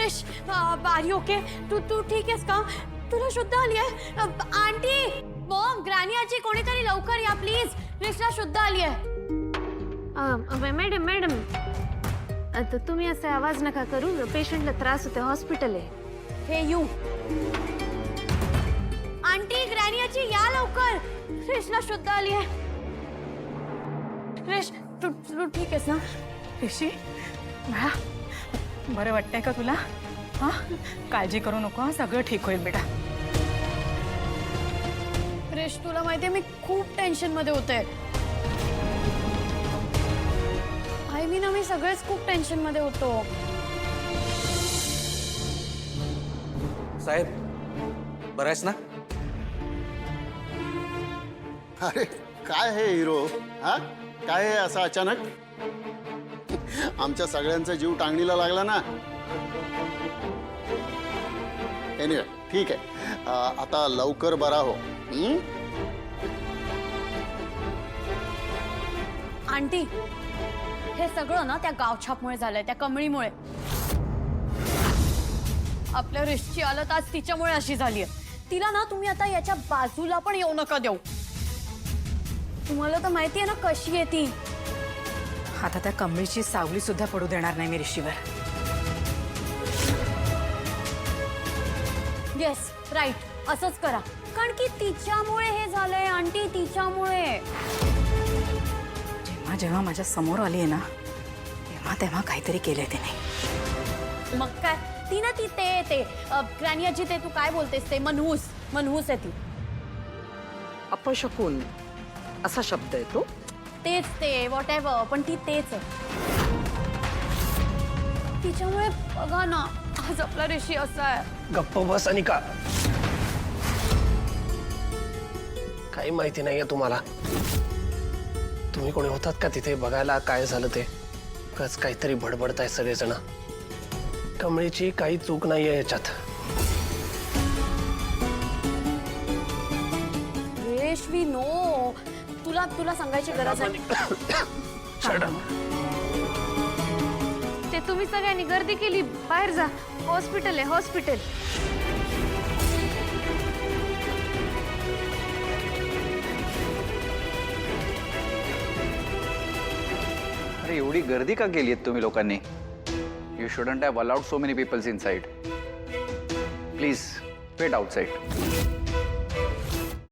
क्रिश बारी ओके तू तू ठीक आहेस का? तुला शुद्ध आली आहे? आंटी मॉम ग्रॅनी आजी कोणीतरी लवकर या प्लीज. क्रिशला शुद्ध आली आहे. मॅडम मॅडम आता तुम्ही असा आवाज नका करू, पेशंटला त्रास होते, हॉस्पिटल आहे. हे यू आंटी ग्रॅनी आजी या लवकर. क्रिशला शुद्ध आली आहे. क्रिश तू तू ठीक आहेस ना? ऋषी बाळा बरं वाटतंय का तुला? हा काळजी करू नको, हा सगळं ठीक होईल बेटा. क्रिश तुला माहितीये मी खूप टेन्शन मध्ये होते. आय मीन आम्ही सगळेच खूप टेन्शन मध्ये होतो. साहेब बरं आहेस ना? अरे काय हे हिरो, हा काय हे असं अचानक? आमच्या सगळ्यांचा जीव टांगणीला लागला ना. एनिवे ठीक आहे, आता लवकर बरा हो. आंटी हे सगळं ना त्या गावछापमुळे झालंय, त्या कमळीमुळे. आपल्या रिश्ची हालत आज तिच्यामुळे अशी झालीय. तिला ना तुम्ही आता याच्या बाजूला पण येऊ नका देऊ. तुम्हाला तर माहिती आहे ना कशी आहे ती. आता त्या कमळीची सावली सुद्धा पडू देणार नाही मी ऋषीवर. येस राईट असंच करा, कारण की तिच्यामुळे हे झालंय आंटी, तिच्यामुळे. जेव्हा जेव्हा माझ्या समोर आली आहे ना तेव्हा तेव्हा काहीतरी केलंय तिने. मग काय ती ना ती ते ग्रॅनी आजी ते तू काय बोलतेस ते मनहूस मनहूस आहे ती. अपशकुन असा शब्द आहे तो. तेच ते व्हॉट एव्हर, पण ती तेच आहे. तिच्यामुळे बघा ना आज आपला ऋषी असा आहे. गप्प बस अनिका, काही माहिती नाहीये तुम्हाला. तुम्ही कोणी होतात का तिथे बघायला काय झालं ते? कच काहीतरी बडबडताय सगळेजण. कमळीची काही चूक नाहीये याच्यात. रेशवी नो, तुला तुला सांगायची गरज नाही. ते तुम्ही सगळ्यांनी गर्दी केली, बाहेर जा. हॉस्पिटल आहे हॉस्पिटल. अरे एवढी गर्दी का केली आहेत तुम्ही लोकांनी? You shouldn't have allowed so many peoples inside. Please wait outside.